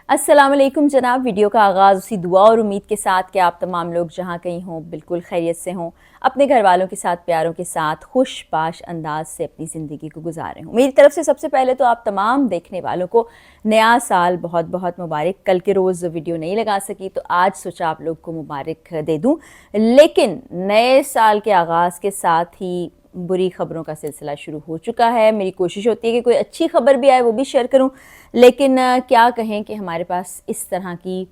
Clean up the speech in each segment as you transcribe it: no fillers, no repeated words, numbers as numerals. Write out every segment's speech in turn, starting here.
अस्सलाम वालेकुम जनाब। वीडियो का आगाज़ उसी दुआ और उम्मीद के साथ कि आप तमाम लोग जहाँ कहीं हों बिल्कुल खैरियत से हों, अपने घर वालों के साथ, प्यारों के साथ खुश बाश अंदाज से अपनी ज़िंदगी को गुजारें हों। मेरी तरफ से सबसे पहले तो आप तमाम देखने वालों को नया साल बहुत बहुत मुबारक। कल के रोज़ वीडियो नहीं लगा सकी तो आज सोचा आप लोग को मुबारक दे दूँ, लेकिन नए साल के आगाज़ के साथ ही बुरी खबरों का सिलसिला शुरू हो चुका है। मेरी कोशिश होती है कि कोई अच्छी खबर भी आए वो भी शेयर करूं, लेकिन क्या कहें कि हमारे पास इस तरह की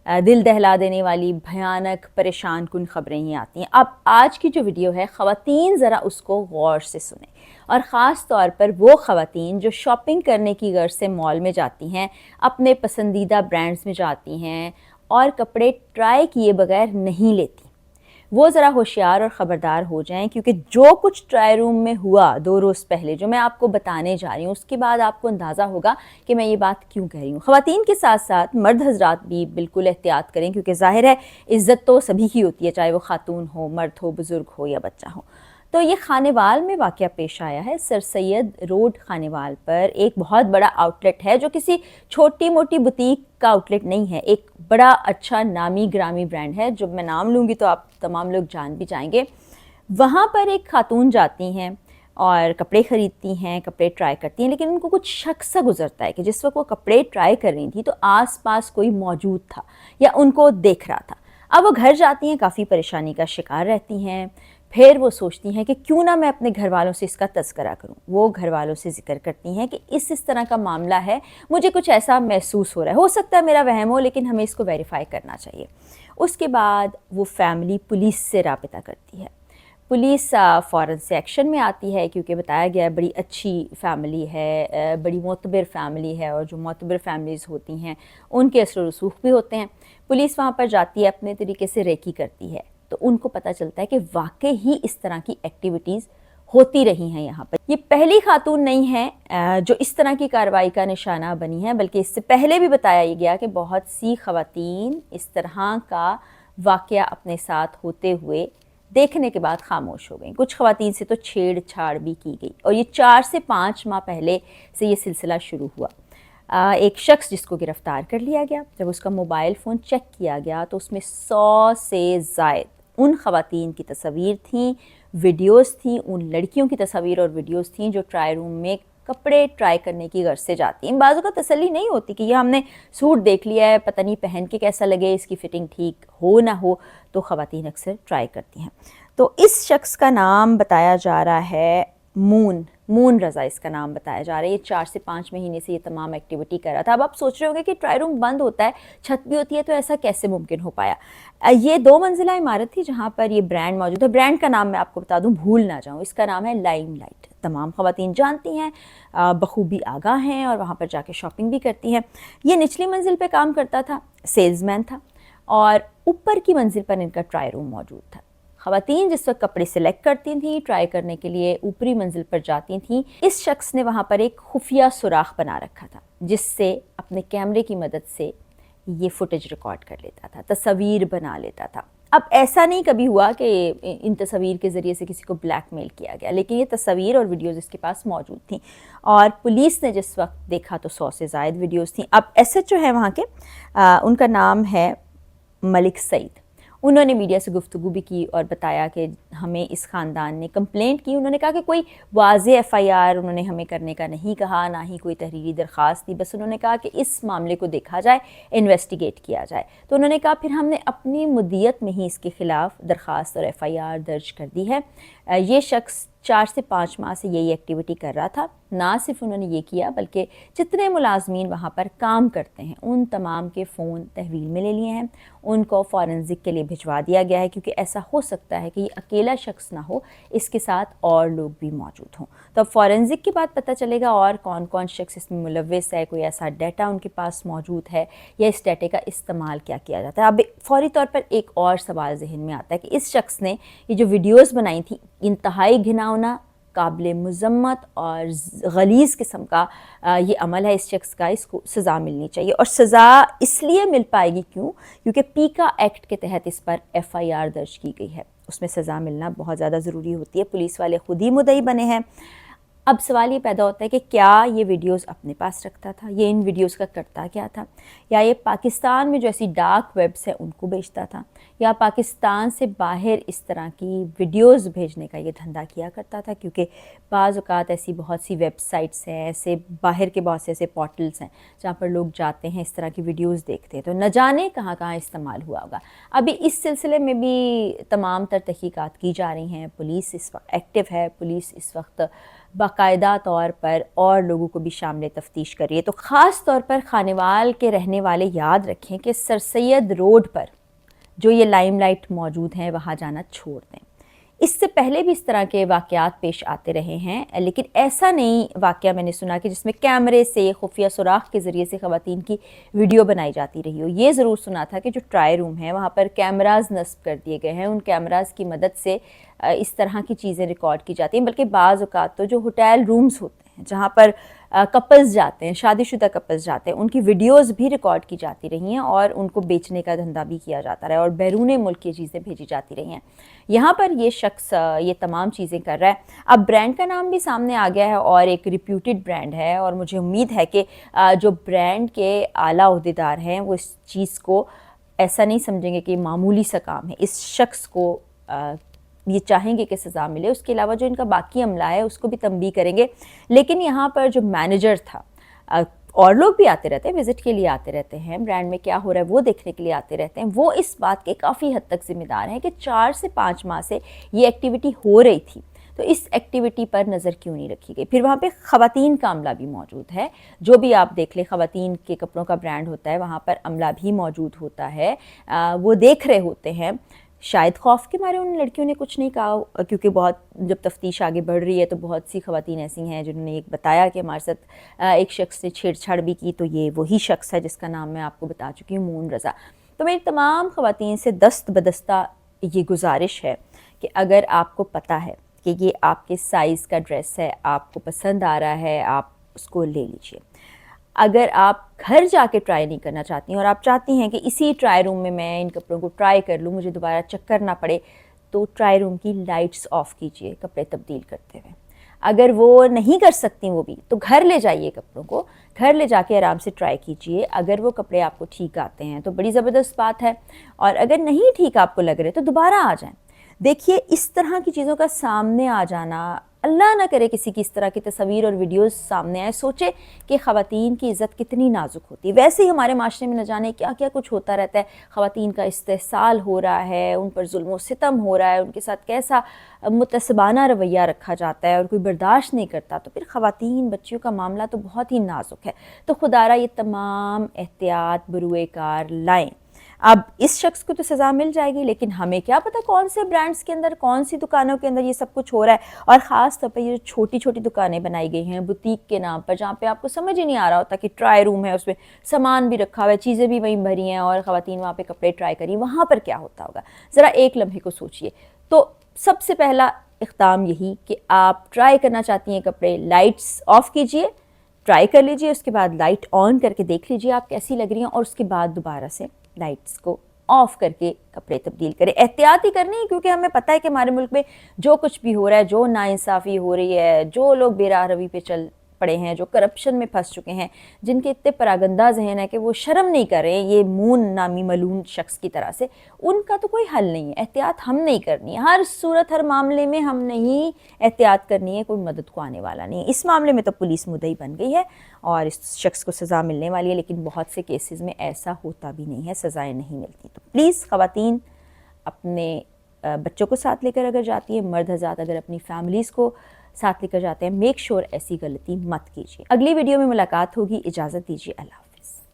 दिल दहला देने वाली भयानक परेशान कुन खबरें ही आती हैं। अब आज की जो वीडियो है, ख़वातीन ज़रा उसको गौर से सुने, और ख़ास तौर पर वो ख़वातीन जो शॉपिंग करने की गर्ज से मॉल में जाती हैं, अपने पसंदीदा ब्रांड्स में जाती हैं और कपड़े ट्राई किए बगैर नहीं लेती, वो ज़रा होशियार और ख़बरदार हो जाएं, क्योंकि जो कुछ ट्राई रूम में हुआ 2 रोज़ पहले जो मैं आपको बताने जा रही हूँ, उसके बाद आपको अंदाज़ा होगा कि मैं ये बात क्यों कह रही हूँ। ख़वातीन के साथ साथ मर्द हज़रात भी बिल्कुल एहतियात करें, क्योंकि ज़ाहिर है इज़्ज़त तो सभी की होती है, चाहे वो खातून हो, मर्द हो, बुज़ुर्ग हो या बच्चा हो। तो ये खानेवाल में वाक़या पेश आया है। सर सैयद रोड खानेवाल पर एक बहुत बड़ा आउटलेट है, जो किसी छोटी मोटी बुटीक का आउटलेट नहीं है, एक बड़ा अच्छा नामी ग्रामी ब्रांड है। जब मैं नाम लूँगी तो आप तमाम लोग जान भी जाएंगे। वहाँ पर एक खातून जाती हैं और कपड़े ख़रीदती हैं, कपड़े ट्राई करती हैं, लेकिन उनको कुछ शक सा गुजरता है कि जिस वक्त वो कपड़े ट्राई कर रही थी तो आसपास कोई मौजूद था या उनको देख रहा था। अब वो घर जाती हैं, काफ़ी परेशानी का शिकार रहती हैं। फिर वो सोचती हैं कि क्यों ना मैं अपने घर वालों से इसका तज़किरा करूं। वो घर वालों से ज़िक्र करती हैं कि इस तरह का मामला है, मुझे कुछ ऐसा महसूस हो रहा है, हो सकता है मेरा वहम हो, लेकिन हमें इसको वेरीफाई करना चाहिए। उसके बाद वो फैमिली पुलिस से राबिता करती है। पुलिस फ़ौरन से एक्शन में आती है, क्योंकि बताया गया है बड़ी अच्छी फ़ैमिली है, बड़ी मोतबर फ़ैमिली है, और जो मोतबर फ़ैमिलीज़ होती हैं उनके असर व रसूख भी होते हैं। पुलिस वहाँ पर जाती है, अपने तरीके से रेकी करती है, तो उनको पता चलता है कि वाकई ही इस तरह की एक्टिविटीज़ होती रही हैं यहाँ पर। ये पहली खातून नहीं है जो इस तरह की कार्रवाई का निशाना बनी है, बल्कि इससे पहले भी बताया गया कि बहुत सी ख़वातीन इस तरह का वाक़या अपने साथ होते हुए देखने के बाद खामोश हो गई। कुछ ख़वातीन से तो छेड़छाड़ भी की गई, और ये 4 से 5 माह पहले से ये सिलसिला शुरू हुआ। एक शख्स जिसको गिरफ़्तार कर लिया गया, जब उसका मोबाइल फ़ोन चेक किया गया तो उसमें 100 से ज़ायद उन ख़वातीन की तस्वीर थीं, वीडियोज़ थीं, उन लड़कियों की तस्वीर और वीडियोज़ थीं जो ट्राई रूम में कपड़े ट्राई करने की गर्ज से जाती हैं। बाज़ों का तसल्ली नहीं होती कि ये हमने सूट देख लिया है, पता नहीं पहन के कैसा लगे, इसकी फ़िटिंग ठीक हो ना हो, तो ख़वातीन अक्सर ट्राई करती हैं। तो इस शख्स का नाम बताया जा रहा है मून रज़ा, इसका नाम बताया जा रहा है। ये 4 से 5 महीने से ये तमाम एक्टिविटी कर रहा था। अब आप सोच रहे होंगे कि ट्राई रूम बंद होता है, छत भी होती है, तो ऐसा कैसे मुमकिन हो पाया। ये 2 मंजिला इमारत थी जहाँ पर ये ब्रांड मौजूद है। ब्रांड का नाम मैं आपको बता दूँ, भूल ना जाऊँ, इसका नाम है लाइमलाइट। तमाम ख़वातीन जानती हैं, बखूबी आगाह हैं, और वहाँ पर जाके शॉपिंग भी करती हैं। ये निचली मंजिल पर काम करता था, सेल्समैन था, और ऊपर की मंजिल पर इनका ट्राई रूम मौजूद था। ख़वातीन जिस वक्त कपड़े सिलेक्ट करती थीं, ट्राई करने के लिए ऊपरी मंजिल पर जाती थीं, इस शख्स ने वहाँ पर एक खुफिया सुराख बना रखा था, जिससे अपने कैमरे की मदद से ये फुटेज रिकॉर्ड कर लेता था, तस्वीर बना लेता था। अब ऐसा नहीं कभी हुआ कि इन तस्वीर के ज़रिए से किसी को ब्लैकमेल किया गया, लेकिन ये तस्वीर और वीडियोज़ इसके पास मौजूद थी, और पुलिस ने जिस वक्त देखा तो 100 से ज़ायद वीडियोज़ थी। अब SHO है वहाँ के, उनका नाम है मलिक सईद। उन्होंने मीडिया से गुफ्तगू भी की और बताया कि हमें इस ख़ानदान ने कंप्लेंट की। उन्होंने कहा कि कोई वाज़ेह FIR उन्होंने हमें करने का नहीं कहा, ना ही कोई तहरीरी दरख्वास्त दी, बस उन्होंने कहा कि इस मामले को देखा जाए, इन्वेस्टिगेट किया जाए। तो उन्होंने कहा फिर हमने अपनी मुद्दियत में ही इसके ख़िलाफ़ दरख्वास्त और FIR दर्ज कर दी है। ये शख्स 4 से 5 माह से यही एक्टिविटी कर रहा था। ना सिर्फ उन्होंने ये किया, बल्कि जितने मुलाजमीन वहाँ पर काम करते हैं उन तमाम के फ़ोन तहवील में ले लिए हैं, उनको फॉरेंसिक के लिए भिजवा दिया गया है, क्योंकि ऐसा हो सकता है कि ये अकेला शख्स ना हो, इसके साथ और लोग भी मौजूद हों। तो अब फॉरेंसिक के बाद पता चलेगा और कौन कौन शख्स इसमें मुलव्वस है, कोई ऐसा डाटा उनके पास मौजूद है, या इस डाटे का इस्तेमाल क्या किया जाता है। अब फ़ौरी तौर पर एक और सवाल जहन में आता है कि इस शख्स ने ये जो वीडियोज़ बनाई थी, इंतहाई घिनौना, काबिल मज़म्मत और गलीज़ किस्म का ये अमल है इस शख्स का, इसको सज़ा मिलनी चाहिए। और सज़ा इसलिए मिल पाएगी क्योंकि पीका एक्ट के तहत इस पर FIR दर्ज की गई है, उसमें सज़ा मिलना बहुत ज़्यादा ज़रूरी होती है। पुलिस वाले खुद ही मुद्दई बने हैं। اب سوال یہ پیدا ہوتا ہے کہ کیا یہ ویڈیوز اپنے پاس رکھتا تھا، یہ ان ویڈیوز کا کرتا کیا تھا، یا یہ پاکستان میں جو ایسی ڈارک ویبس ہیں ان کو بیچتا تھا، یا پاکستان سے باہر اس طرح کی ویڈیوز بھیجنے کا یہ دھندا کیا کرتا تھا، کیونکہ بعض اوقات ایسی بہت سی ویب سائٹس ہیں، ایسے باہر کے بہت سے ایسے پورٹلز ہیں جہاں پر لوگ جاتے ہیں، اس طرح کی ویڈیوز دیکھتے ہیں، تو نہ جانے کہاں کہاں استعمال ہوا ہوگا۔ ابھی اس سلسلے میں بھی تمام تر تحقیقات کی جا رہی ہیں، پولیس اس وقت ایکٹیو ہے، پولیس اس وقت باقاعدہ طور پر اور لوگوں کو بھی شامل تفتیش کر رہی ہے۔ تو خاص طور پر خانیوال کے رہنے والے یاد رکھیں کہ سر سید روڈ پر جو یہ لائم لائٹ موجود ہیں وہاں جانا چھوڑ دیں۔ اس سے پہلے بھی اس طرح کے واقعات پیش آتے رہے ہیں، لیکن ایسا نہیں واقعہ میں نے سنا کہ جس میں کیمرے سے خفیہ سوراخ کے ذریعے سے خواتین کی ویڈیو بنائی جاتی رہی ہو۔ یہ ضرور سنا تھا کہ جو ٹرائی روم ہے وہاں پر کیمراز نصب کر دیے گئے ہیں، ان کیمراز کی مدد سے اس طرح کی چیزیں ریکارڈ کی جاتی ہیں، بلکہ بعض اوقات تو جو ہوٹل رومز ہوتے ہیں جہاں پر کپلز جاتے ہیں، شادی شدہ کپلز جاتے ہیں، ان کی ویڈیوز بھی ریکارڈ کی جاتی رہی ہیں اور ان کو بیچنے کا دھندا بھی کیا جاتا رہا ہے اور بیرون ملک یہ چیزیں بھیجی جاتی رہی ہیں۔ یہاں پر یہ شخص یہ تمام چیزیں کر رہا ہے۔ اب برانڈ کا نام بھی سامنے آ گیا ہے اور ایک ریپیوٹڈ برانڈ ہے، اور مجھے امید ہے کہ جو برانڈ کے اعلیٰ عہدیدار ہیں وہ اس چیز کو ایسا نہیں سمجھیں گے کہ یہ معمولی سا کام ہے، اس شخص کو یہ چاہیں گے کہ سزا ملے، اس کے علاوہ جو ان کا باقی عملہ ہے اس کو بھی تنبیہ کریں گے۔ لیکن یہاں پر جو مینیجر تھا، اور لوگ بھی آتے رہتے ہیں، وزٹ کے لیے آتے رہتے ہیں، برانڈ میں کیا ہو رہا ہے وہ دیکھنے کے لیے آتے رہتے ہیں، وہ اس بات کے کافی حد تک ذمہ دار ہیں کہ 4 سے 5 ماہ سے یہ ایکٹیویٹی ہو رہی تھی، تو اس ایکٹیویٹی پر نظر کیوں نہیں رکھی گئی۔ پھر وہاں پہ خواتین کا عملہ بھی موجود ہے، جو بھی آپ دیکھ لیں خواتین کے کپڑوں کا برانڈ ہوتا ہے وہاں پر عملہ بھی موجود ہوتا ہے، وہ دیکھ رہے ہوتے ہیں۔ شاید خوف کے مارے ان لڑکیوں نے کچھ نہیں کہا، کیونکہ بہت جب تفتیش آگے بڑھ رہی ہے تو بہت سی خواتین ایسی ہیں جنہوں نے ایک بتایا کہ ہمارے ساتھ ایک شخص نے چھیڑ چھاڑ بھی کی، تو یہ وہی شخص ہے جس کا نام میں آپ کو بتا چکی ہوں، مون رضا۔ تو میری تمام خواتین سے دست بدستہ یہ گزارش ہے کہ اگر آپ کو پتہ ہے کہ یہ آپ کے سائز کا ڈریس ہے، آپ کو پسند آ رہا ہے، آپ اس کو لے لیجئے۔ اگر آپ گھر جا کے ٹرائی نہیں کرنا چاہتی ہیں اور آپ چاہتی ہیں کہ اسی ٹرائی روم میں میں ان کپڑوں کو ٹرائی کر لوں، مجھے دوبارہ چکر نہ پڑے، تو ٹرائی روم کی لائٹس آف کیجئے کپڑے تبدیل کرتے ہوئے۔ اگر وہ نہیں کر سکتی وہ بھی تو گھر لے جائیے کپڑوں کو، گھر لے جا کے آرام سے ٹرائی کیجئے۔ اگر وہ کپڑے آپ کو ٹھیک آتے ہیں تو بڑی زبردست بات ہے، اور اگر نہیں ٹھیک آپ کو لگ رہے تو دوبارہ آ جائیں۔ دیکھیے اس طرح کی چیزوں کا سامنے آ جانا، اللہ نہ کرے کسی کی اس طرح کی تصویر اور ویڈیوز سامنے آئے، سوچے کہ خواتین کی عزت کتنی نازک ہوتی ہے۔ ویسے ہی ہمارے معاشرے میں نہ جانے کیا کیا کچھ ہوتا رہتا ہے، خواتین کا استحصال ہو رہا ہے، ان پر ظلم و ستم ہو رہا ہے، ان کے ساتھ کیسا متعصبانہ رویہ رکھا جاتا ہے اور کوئی برداشت نہیں کرتا، تو پھر خواتین بچیوں کا معاملہ تو بہت ہی نازک ہے۔ تو خدا را یہ تمام احتیاط بروئے کار لائیں۔ اب اس شخص کو تو سزا مل جائے گی، لیکن ہمیں کیا پتہ کون سے برانڈز کے اندر، کون سی دکانوں کے اندر یہ سب کچھ ہو رہا ہے، اور خاص طور پہ یہ جو چھوٹی چھوٹی دکانیں بنائی گئی ہیں بوتیک کے نام پر، جہاں پہ آپ کو سمجھ ہی نہیں آ رہا ہوتا کہ ٹرائی روم ہے، اس میں سامان بھی رکھا ہوا ہے، چیزیں بھی وہیں بھری ہیں اور خواتین وہاں پہ کپڑے ٹرائی کری، وہاں پر کیا ہوتا ہوگا، ذرا ایک لمحے کو سوچئے۔ تو سب سے پہلا اقدام یہی کہ آپ ٹرائی کرنا چاہتی ہیں کپڑے، لائٹس آف کیجئے، ٹرائی کر لیجئے، اس کے بعد لائٹ آن کر کے دیکھ لیجئے آپ کیسی لگ رہی ہیں، اور اس کے بعد دوبارہ سے لائٹس کو آف کر کے کپڑے تبدیل کریں۔ احتیاط ہی کرنی ہے، کیونکہ ہمیں پتہ ہے کہ ہمارے ملک میں جو کچھ بھی ہو رہا ہے، جو ناانصافی ہو رہی ہے، جو لوگ بے راہ روی پہ چل پڑے ہیں، جو کرپشن میں پھنس چکے ہیں، جن کے اتنے پراگندہ ذہن ہے کہ وہ شرم نہیں کر رہے ہیں یہ مون نامی ملعون شخص کی طرح سے، ان کا تو کوئی حل نہیں ہے۔ احتیاط ہم نہیں کرنی ہے، ہر صورت ہر معاملے میں ہم نہیں احتیاط کرنی ہے، کوئی مدد کو آنے والا نہیں ہے۔ اس معاملے میں تو پولیس مدعی بن گئی ہے اور اس شخص کو سزا ملنے والی ہے، لیکن بہت سے کیسز میں ایسا ہوتا بھی نہیں ہے، سزائیں نہیں ملتی۔ تو پلیز خواتین اپنے بچوں کو ساتھ لے کر اگر جاتی ہیں، مرد حضرات اگر اپنی فیملیز کو ساتھ لے کر جاتے ہیں، میک شور ایسی غلطی مت کیجیے۔ اگلی ویڈیو میں ملاقات ہوگی، اجازت دیجیے، اللہ حافظ۔